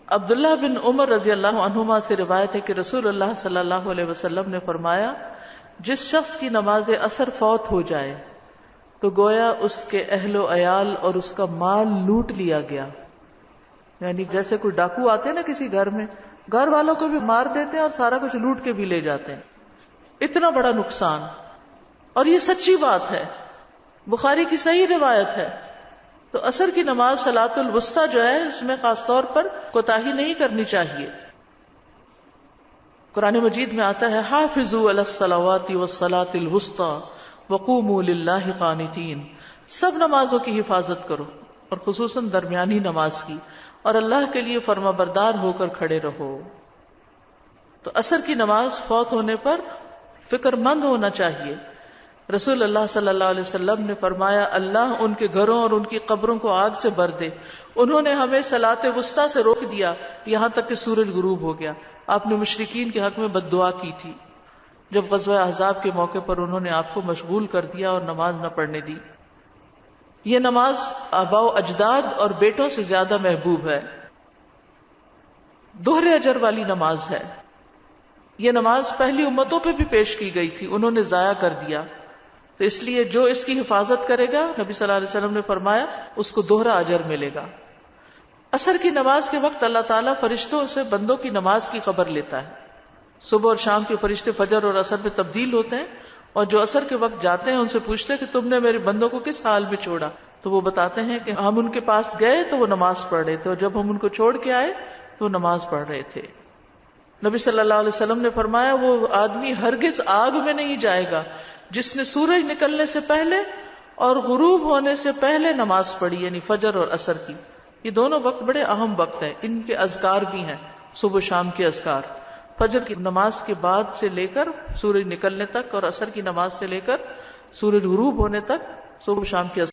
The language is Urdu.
عبداللہ بن عمر رضی اللہ عنہما سے روایت ہے کہ رسول اللہ صلی اللہ علیہ وسلم نے فرمایا، جس شخص کی نماز عصر فوت ہو جائے تو گویا اس کے اہل و عیال اور اس کا مال لوٹ لیا گیا. یعنی جیسے کوئی ڈاکو آتے ہیں نا کسی گھر میں، گھر والوں کو بھی مار دیتے ہیں اور سارا کچھ لوٹ کے بھی لے جاتے ہیں. اتنا بڑا نقصان. اور یہ سچی بات ہے، بخاری کی صحیح روایت ہے. تو عصر کی نماز صلاۃ الوسطی جو ہے اس میں خاص طور پر کوتاہی نہیں کرنی چاہیے. قرآن مجید میں آتا ہے حافظوا علی الصلوات والصلاۃ الوسطی وقوموا للہ قانتین. سب نمازوں کی حفاظت کرو اور خصوصاً درمیانی نماز کی، اور اللہ کے لیے فرما بردار ہو کر کھڑے رہو. تو عصر کی نماز فوت ہونے پر فکر مند ہونا چاہیے. رسول اللہ صلی اللہ علیہ وسلم نے فرمایا، اللہ ان کے گھروں اور ان کی قبروں کو آگ سے بھر دے. انہوں نے ہمیں صلاۃ وسطیٰ سے روک دیا یہاں تک کہ سورج غروب ہو گیا. آپ نے مشرکین کے حق میں بد دعا کی تھی جب غزوہ احزاب کے موقع پر انہوں نے آپ کو مشغول کر دیا اور نماز نہ پڑھنے دی. یہ نماز آباء و اجداد اور بیٹوں سے زیادہ محبوب ہے. دوہرے اجر والی نماز ہے. یہ نماز پہلی امتوں پہ بھی پیش کی گئی تھی، انہوں نے ضائع کر دیا. تو اس لیے جو اس کی حفاظت کرے گا، نبی صلی اللہ علیہ وسلم نے فرمایا، اس کو دوہرا اجر ملے گا. عصر کی نماز کے وقت اللہ تعالیٰ فرشتوں سے بندوں کی نماز کی خبر لیتا ہے. صبح اور شام کے فرشتے فجر اور عصر میں تبدیل ہوتے ہیں، اور جو عصر کے وقت جاتے ہیں ان سے پوچھتے ہیں کہ تم نے میرے بندوں کو کس حال میں چھوڑا؟ تو وہ بتاتے ہیں کہ ہم ان کے پاس گئے تو وہ نماز پڑھ رہے تھے، اور جب ہم ان کو چھوڑ کے آئے تو وہ نماز پڑھ رہے تھے. نبی صلی اللہ علیہ وسلم نے فرمایا، وہ آدمی ہرگز آگ میں نہیں جائے گا جس نے سورج نکلنے سے پہلے اور غروب ہونے سے پہلے نماز پڑھی، یعنی فجر اور عصر کی. یہ دونوں وقت بڑے اہم وقت ہیں، ان کے اذکار بھی ہیں، صبح شام کے اذکار. فجر کی نماز کے بعد سے لے کر سورج نکلنے تک، اور عصر کی نماز سے لے کر سورج غروب ہونے تک صبح شام کے اذکار.